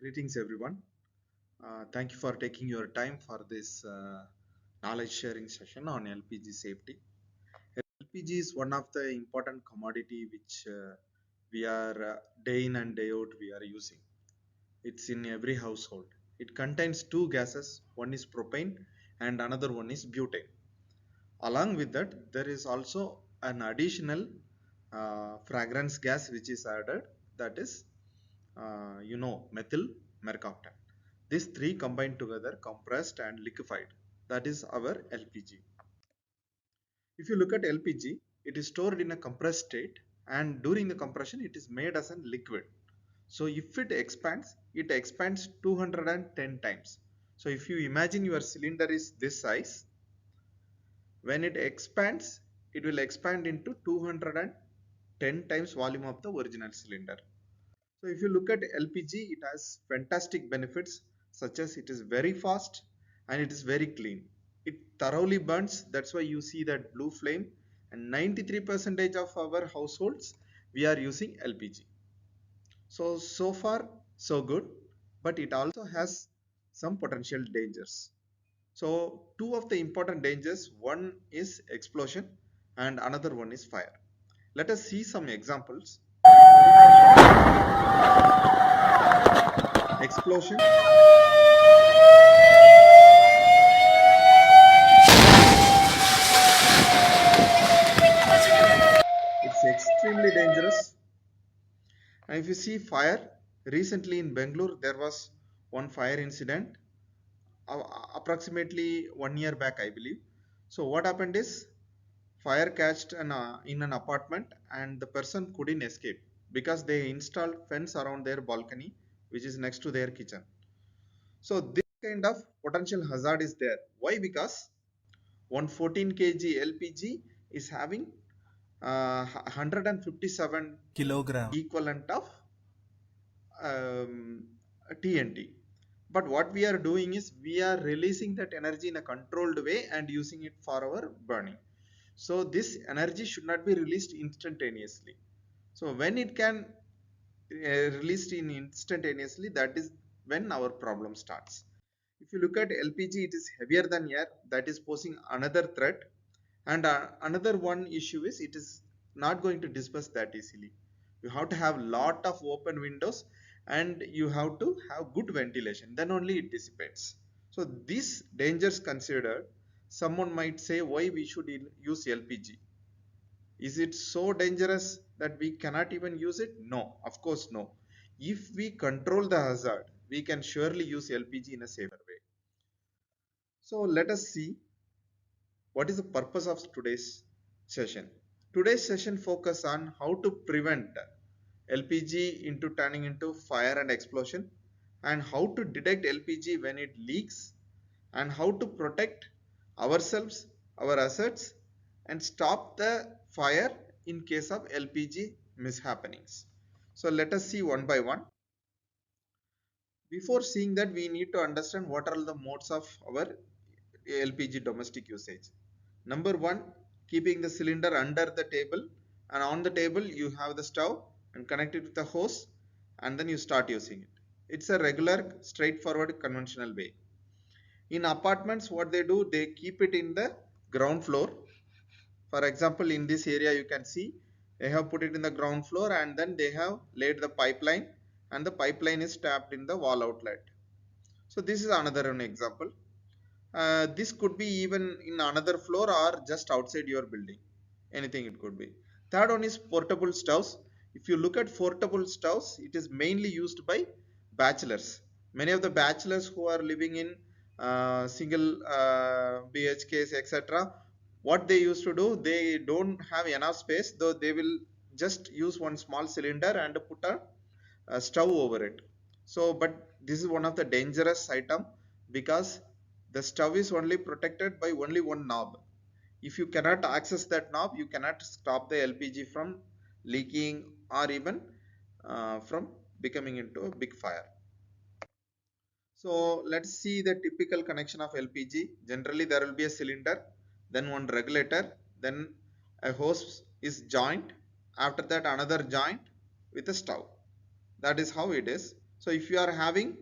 Greetings, everyone. Thank you for taking your time for this knowledge sharing session on LPG safety. LPG is one of the important commodity which we are day in and day out we are using. It's in every household. It contains two gases. One is propane and another one is butane. Along with that, there is also an additional fragrance gas which is added. That is, methyl mercaptan. These three combined together, compressed and liquefied. That is our LPG. If you look at LPG, it is stored in a compressed state, and during the compression, it is made as a liquid. So if it expands 210 times. So if you imagine your cylinder is this size, when it expands, it will expand into 210 times volume of the original cylinder. So if you look at LPG, it has fantastic benefits such as it is very fast and it is very clean. It thoroughly burns. That's why you see that blue flame. And 93% of our households we are using LPG. So far so good, but it also has some potential dangers. So two of the important dangers, one is explosion and another one is fire. Let us see some examples. Explosion. It's extremely dangerous. And if you see fire, recently in Bangalore there was one fire incident, approximately 1 year back, I believe. So what happened is fire catched in an apartment and the person couldn't escape because they installed fence around their balcony which is next to their kitchen. So this kind of potential hazard is there. Why? Because 114 kg LPG is having 157 kilogram. equivalent of TNT. But what we are doing is we are releasing that energy in a controlled way and using it for our burning. So this energy should not be released instantaneously. So when it can released in instantaneously, that is when our problem starts. If you look at LPG, it is heavier than air. That is posing another threat. And another one issue is it is not going to disperse that easily. You have to have lot of open windows and you have to have good ventilation. Then only it dissipates. So these dangers considered, someone might say why we should use LPG. Is it so dangerous that we cannot even use it? No, of course no. If we control the hazard, we can surely use LPG in a safer way. So let us see what is the purpose of today's session. Today's session focus on how to prevent LPG into turning into fire and explosion, and how to detect LPG when it leaks, and how to protect ourselves, our assets, and stop the fire in case of LPG mishappenings. So let us see one by one. Before seeing that, we need to understand what are the modes of our LPG domestic usage. Number one, keeping the cylinder under the table, and on the table you have the stove and connect it with the hose, and then you start using it. It's a regular, straightforward, conventional way. In apartments, what they do, they keep it in the ground floor. For example, in this area you can see they have put it in the ground floor and then they have laid the pipeline, and the pipeline is tapped in the wall outlet. So this is another one example. This could be even in another floor or just outside your building. Anything it could be. Third one is portable stoves. If you look at portable stoves, it is mainly used by bachelors. Many of the bachelors who are living in single BHKs, etc., what they used to do, they don't have enough space, though they will just use one small cylinder and put a stove over it. So, but this is one of the dangerous item because the stove is only protected by only one knob. If you cannot access that knob, you cannot stop the LPG from leaking or even from becoming into a big fire. So let's see the typical connection of LPG. Generally there will be a cylinder, then one regulator, then a hose is joint, after that another joint with a stove. That is how it is. So if you are having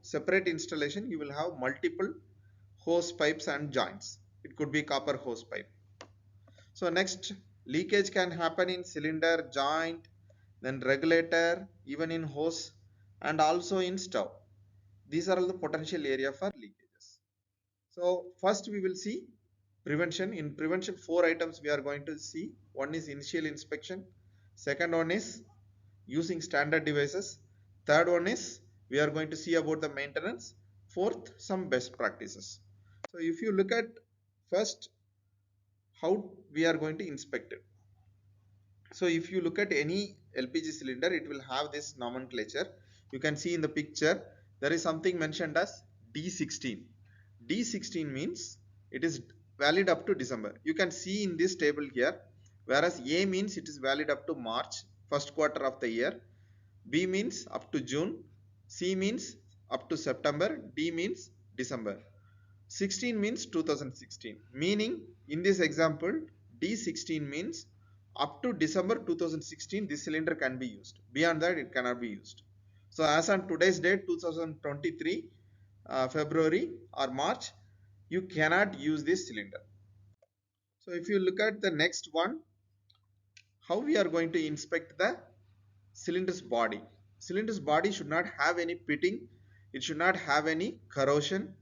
separate installation, you will have multiple hose pipes and joints. It could be copper hose pipe. So next, leakage can happen in cylinder, joint, then regulator, even in hose, and also in stove. These are all the potential area for leakages. So first we will see prevention. In prevention, four items we are going to see. One is initial inspection. Second one is using standard devices. Third one is we are going to see about the maintenance. Fourth, some best practices. So if you look at first how we are going to inspect it. So if you look at any LPG cylinder, it will have this nomenclature. You can see in the picture, there is something mentioned as D16. D16 means it is valid up to December. You can see in this table here, whereas A means it is valid up to March, first quarter of the year. B means up to June. C means up to September. D means December. 16 means 2016, meaning in this example D16 means up to December 2016 this cylinder can be used. Beyond that it cannot be used. So as on today's date 2023 February or March, you cannot use this cylinder. So if you look at the next one, how we are going to inspect the cylinder's body. Cylinder's body should not have any pitting, it should not have any corrosion,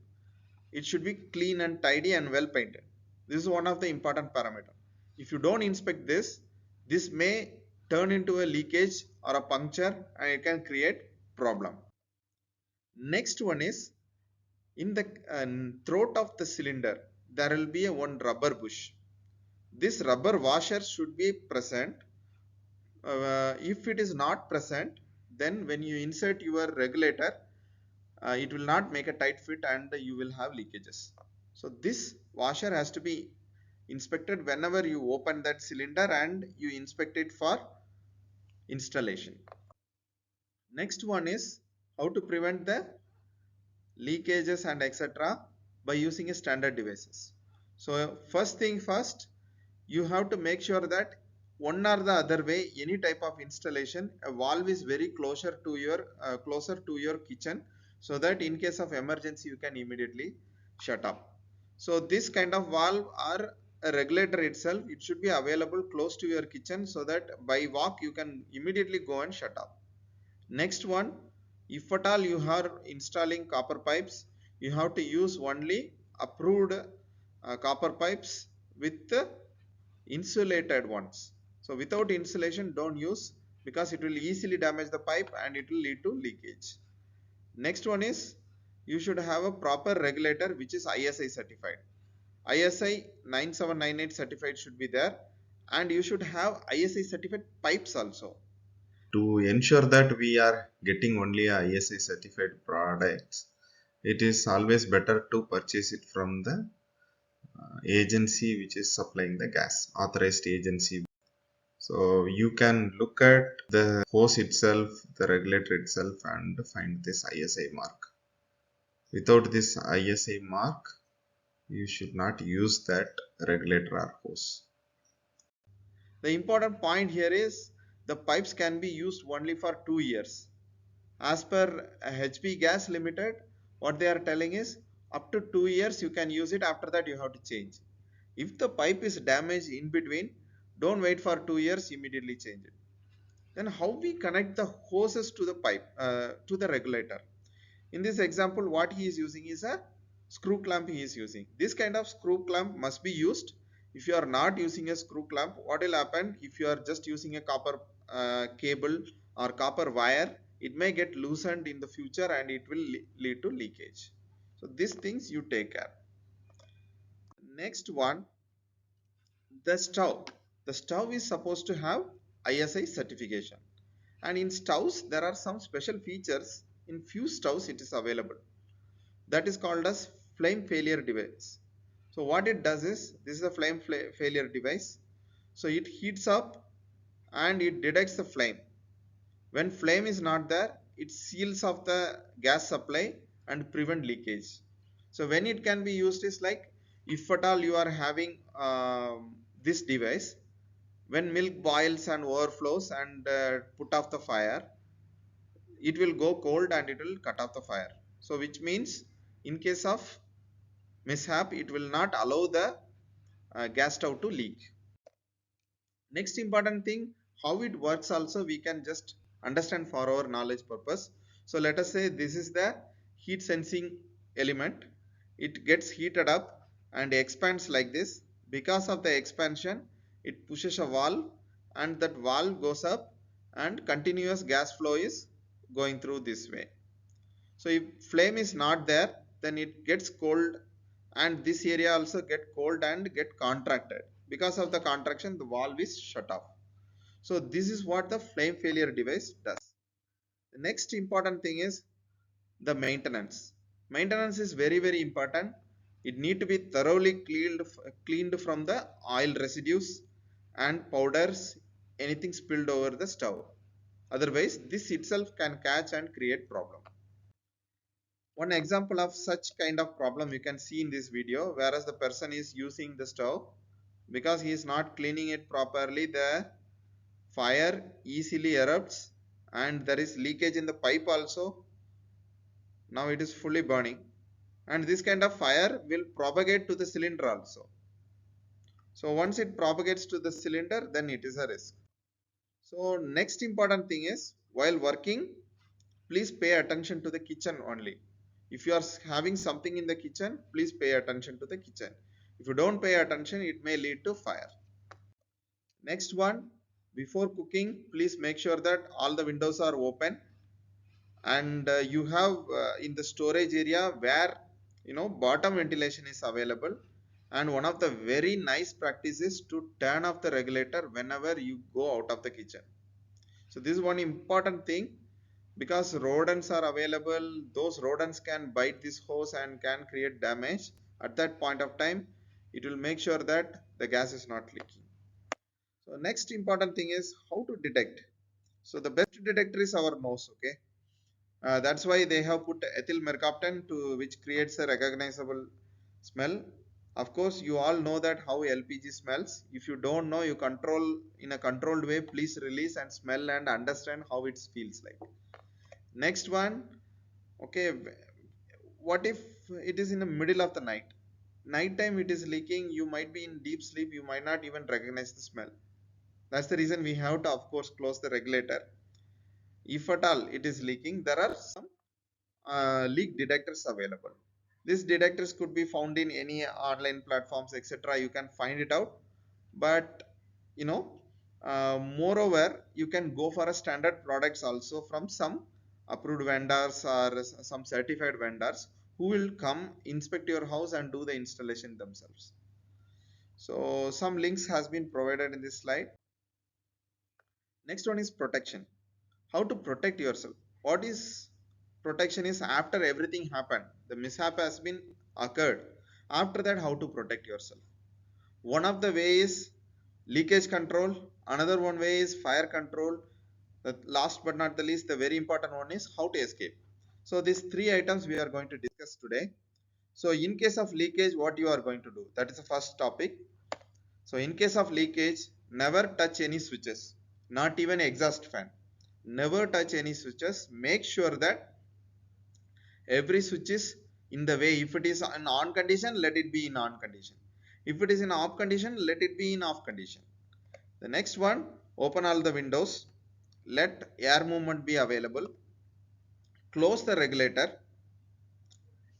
it should be clean and tidy and well painted. This is one of the important parameter. If you don't inspect this, this may turn into a leakage or a puncture and it can create problem. Next one is in the throat of the cylinder there will be a one rubber bush. This rubber washer should be present. If it is not present, then when you insert your regulator, it will not make a tight fit and you will have leakages. So this washer has to be inspected whenever you open that cylinder and you inspect it for installation. Next one is how to prevent the leakages and etc. by using a standard devices. So first thing first, you have to make sure that one or the other way, any type of installation, a valve is very closer to your kitchen, so that in case of emergency you can immediately shut off. So this kind of valve or a regulator itself, it should be available close to your kitchen so that by walk you can immediately go and shut off. Next one, if at all you are installing copper pipes, you have to use only approved copper pipes with insulated ones. So without insulation don't use, because it will easily damage the pipe and it will lead to leakage. Next one is you should have a proper regulator which is ISI certified. ISI 9798 certified should be there, and you should have ISI certified pipes also. To ensure that we are getting only ISI certified products, it is always better to purchase it from the agency which is supplying the gas, authorized agency. So you can look at the hose itself, the regulator itself, and find this ISI mark. Without this ISI mark, you should not use that regulator or hose. The important point here is the pipes can be used only for 2 years. As per HP Gas Limited, what they are telling is up to 2 years you can use it, after that you have to change. If the pipe is damaged in between, don't wait for 2 years, immediately change it. Then how we connect the hoses to the pipe, to the regulator? In this example, what he is using is a screw clamp he is using. This kind of screw clamp must be used. If you are not using a screw clamp, what will happen if you are just using a copper cable or copper wire, it may get loosened in the future and it will lead to leakage. So these things you take care. Next one, the stove. The stove is supposed to have ISI certification, and in stoves there are some special features. In few stoves it is available, that is called as flame failure device. So what it does is, this is a flame failure device. So it heats up and it detects the flame. When flame is not there, it seals off the gas supply and prevent leakage. So when it can be used is like, if at all you are having this device, when milk boils and overflows and put off the fire, it will go cold and it will cut off the fire. So which means in case of mishap, it will not allow the gas stove to leak. Next important thing, how it works also we can just understand for our knowledge purpose. So let us say this is the heat sensing element. It gets heated up and expands like this. Because of the expansion, it pushes a valve and that valve goes up and continuous gas flow is going through this way. So if flame is not there, then it gets cold and this area also get cold and get contracted. Because of the contraction, the valve is shut off. So this is what the flame failure device does. The next important thing is the maintenance. Maintenance is very important. It need to be thoroughly cleaned from the oil residues and powders, anything spilled over the stove. Otherwise, this itself can catch and create problem. One example of such kind of problem you can see in this video, whereas the person is using the stove, because he is not cleaning it properly, the fire easily erupts and there is leakage in the pipe also. Now it is fully burning and this kind of fire will propagate to the cylinder also. So once it propagates to the cylinder, then it is a risk. So next important thing is, while working, please pay attention to the kitchen only. If you are having something in the kitchen, please pay attention to the kitchen. If you don't pay attention, it may lead to fire. Next one, before cooking, please make sure that all the windows are open and you have in the storage area where bottom ventilation is available. And one of the very nice practices to turn off the regulator whenever you go out of the kitchen. So this is one important thing, because rodents are available. Those rodents can bite this hose and can create damage. At that point of time, it will make sure that the gas is not leaking. So next important thing is how to detect. So the best detector is our nose. Okay, that's why they have put ethyl mercaptan to which creates a recognizable smell. Of course, you all know that how LPG smells. If you don't know, you control in a controlled way. Please release and smell and understand how it feels like. Next one, okay, what if it is in the middle of the night? Nighttime it is leaking. You might be in deep sleep. You might not even recognize the smell. That's the reason we have to, of course, close the regulator. If at all it is leaking, there are some leak detectors available. These detectors could be found in any online platforms, etc. You can find it out. But you know, moreover, you can go for a standard products also from some approved vendors or some certified vendors who will come inspect your house and do the installation themselves. So some links has been provided in this slide. Next one is protection. How to protect yourself. What is protection is after everything happened, the mishap has been occurred. After that, how to protect yourself? One of the way is leakage control, another one way is fire control. The last but not the least, the very important one is how to escape. So these three items we are going to discuss today. So in case of leakage, what you are going to do, that is the first topic. So in case of leakage, never touch any switches, not even exhaust fan. Never touch any switches. Make sure that every switch is in the way. If it is in on condition, let it be in on condition. If it is in off condition, let it be in off condition. The next one, open all the windows. Let air movement be available. Close the regulator.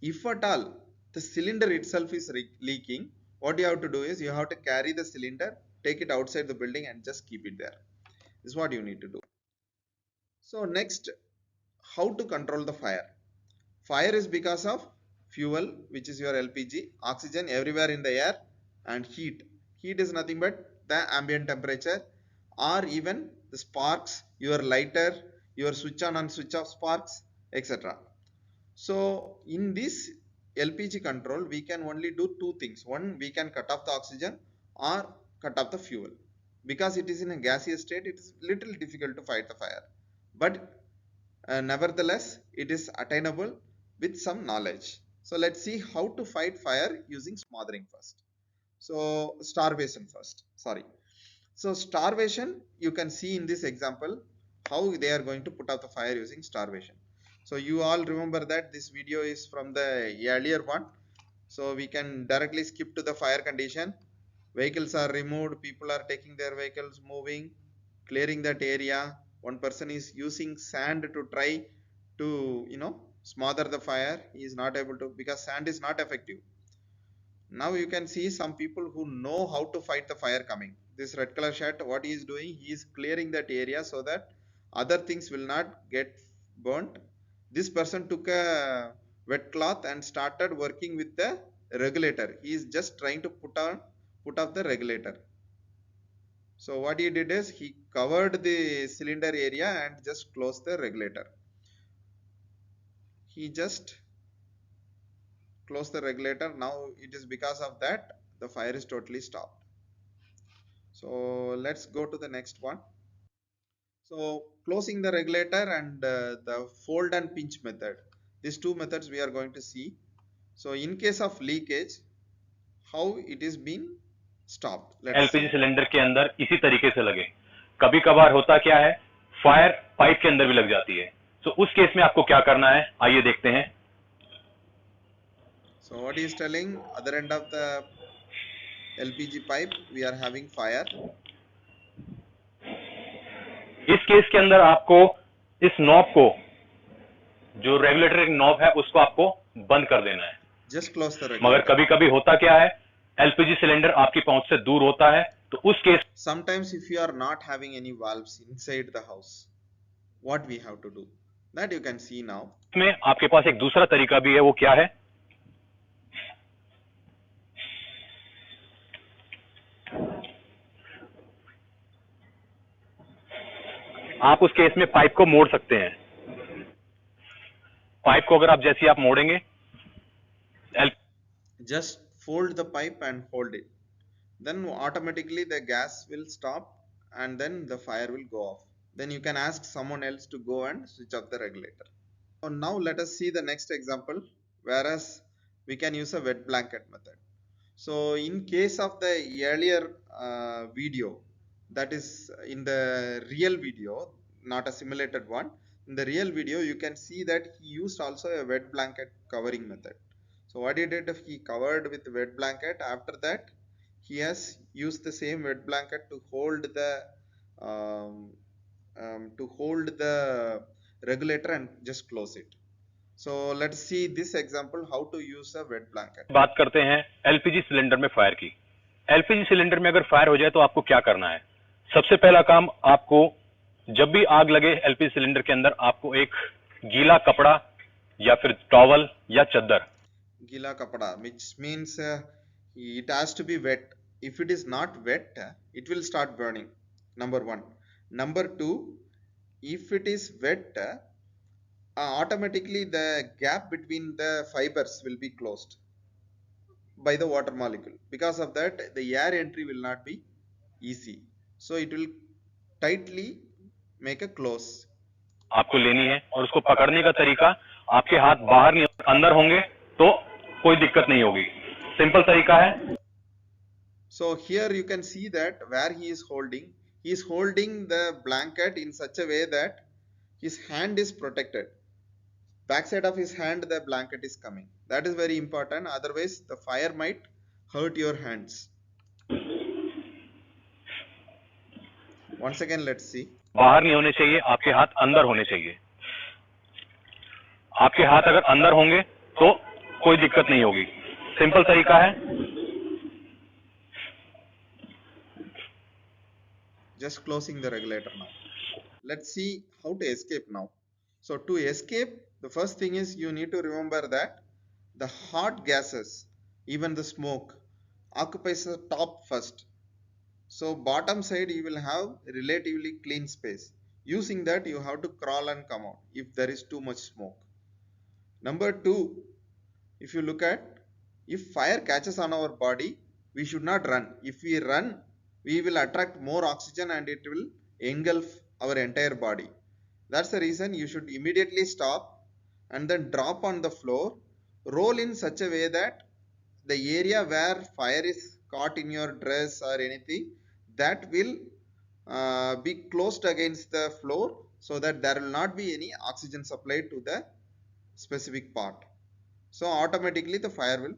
If at all the cylinder itself is leaking, what you have to do is you have to carry the cylinder, take it outside the building and just keep it there. This is what you need to do. So next, how to control the fire. Fire is because of fuel, which is your LPG, oxygen everywhere in the air, and heat. Heat is nothing but the ambient temperature, or even the sparks, your lighter, your switch on and switch off sparks, etc. So in this LPG control, we can only do two things. One, we can cut off the oxygen or cut off the fuel. Because it is in a gaseous state, it is little difficult to fight the fire. But nevertheless, it is attainable with some knowledge. So let's see how to fight fire using smothering first. So starvation first. Sorry. So starvation, you can see in this example how they are going to put out the fire using starvation. So you all remember that this video is from the earlier one. So we can directly skip to the fire condition. Vehicles are removed, people are taking their vehicles, moving, clearing that area. One person is using sand to try to, smother the fire. He is not able to, because sand is not effective. Now you can see some people who know how to fight the fire coming. This red color shirt, what he is doing, he is clearing that area so that other things will not get burnt. This person took a wet cloth and started working with the regulator. He is just trying to put off the regulator. So what he did is he covered the cylinder area and just closed the regulator. He just closed the regulator. Now it is because of that the fire is totally stopped. So let's go to the next one. So closing the regulator and the fold and pinch method. These two methods we are going to see. So in case of leakage, how it is being stopped. Let's LPG see. Cylinder के अंदर इसी तरीके से लगे। कभी कभार होता क्या है, फायर पाइप के अंदर भी लग जाती है। तो उस केस में आपको क्या करना है, आइए देखते हैं। So what he is telling, other end of the LPG pipe we are having fire. इस केस के अंदर आपको इस नॉब को, जो रेगुलेटर नॉब है, उसको आपको बंद कर देना है। Just close the मगर regulator. कभी कभी होता क्या है, एलपीजी सिलेंडर आपकी पहुंच से दूर होता है, तो उस case Sometimes if you are not having any valves inside the house, what we have to do? That you can see now. में आपके पास एक दूसरा तरीका भी है। वो क्या है, आप उस केस में पाइप को मोड़ सकते हैं। पाइप को अगर आप जैसे ही आप मोड़ेंगे, Just fold the pipe and hold it. Then automatically the gas will stop and then the fire will go off. Then you can ask someone else to go and switch off the regulator. So now let us see the next example, whereas we can use a wet blanket method. So in case of the earlier video, that is in the real video, not a simulated one. In the real video you can see that he used also a wet blanket covering method. So what he did, he covered with wet blanket. After that he has used the same wet blanket to hold the um, regulator and just close it. So let's see this example, how to use a wet blanket. बात करते हैं LPG cylinder में fire की। LPG cylinder में अगर fire हो जाए तो आपको क्या करना है। सबसे पहला काम, आपको जब भी आग लगे एलपीजी सिलेंडर के अंदर, आपको एक गीला कपड़ा या फिर टॉवल या चद्दर, Gila kapada, which means it has to be wet. If it is not wet, it will start burning. Number one. Number two, if it is wet, automatically the gap between the fibers will be closed by the water molecule. Because of that, the air entry will not be easy. So it will tightly make a close. आपको लेनी है और उसको पकड़ने का तरीका, आपके हाथ बाहर नहीं अंदर होंगे तो कोई दिक्कत नहीं होगी। सिंपल तरीका है। So here you can see that where he is holding the blanket in such a way that his hand is protected. Backside of his hand the blanket is coming. That is very important, otherwise the fire might hurt your hands. Once again let's see. बाहर नहीं होने चाहिए, आपके हाथ अंदर होने चाहिए। आपके हाथ अगर अंदर होंगे तो कोई दिक्कत नहीं होगी। सिंपल तरीका है। Just closing the regulator now. Let's see how to escape now. So to escape, the first thing is you need to remember that the hot gases, even the smoke, occupies the top first. So bottom side you will have relatively clean space. Using that you have to crawl and come out if there is too much smoke. Number two, if you look at, if fire catches on our body, we should not run. If we run, we will attract more oxygen and it will engulf our entire body. That's the reason you should immediately stop and then drop on the floor, roll in such a way that the area where fire is caught in your dress or anything, that will be closed against the floor so that there will not be any oxygen supplied to the specific part. So automatically the fire will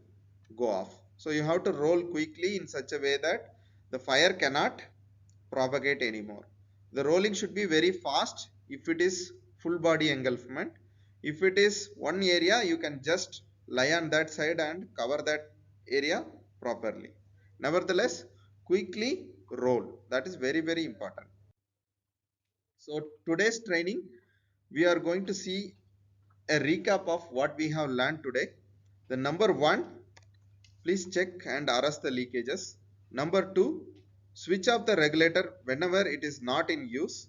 go off. So you have to roll quickly in such a way that the fire cannot propagate anymore. The rolling should be very fast if it is full body engulfment. If it is one area, you can just lie on that side and cover that area properly. Nevertheless, quickly roll. That is very, very important. So today's training, we are going to see a recap of what we have learned today. The number one, please check and arrest the leakages. Number two, switch off the regulator whenever it is not in use.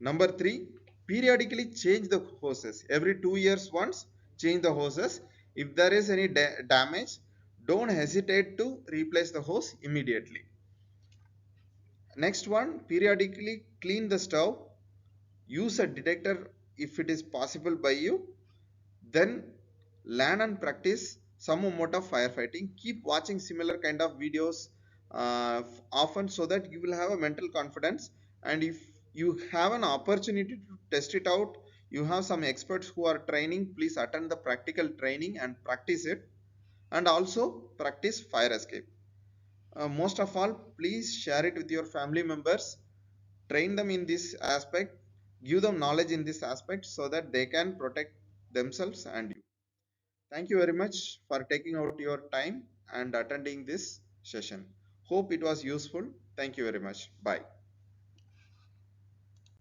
Number three, periodically change the hoses. Every 2 years once, change the hoses. If there is any damage, don't hesitate to replace the hose immediately. Next one, periodically clean the stove. Use a detector if it is possible by you. Then learn and practice some amount of firefighting. Keep watching similar kind of videos often, so that you will have a mental confidence. And if you have an opportunity to test it out, you have some experts who are training, please attend the practical training and practice it. And also practice fire escape. Most of all, please share it with your family members. Train them in this aspect, give them knowledge in this aspect, so that they can protect themselves and you. Thank you very much for taking out your time and attending this session. Hope it was useful. Thank you very much. Bye.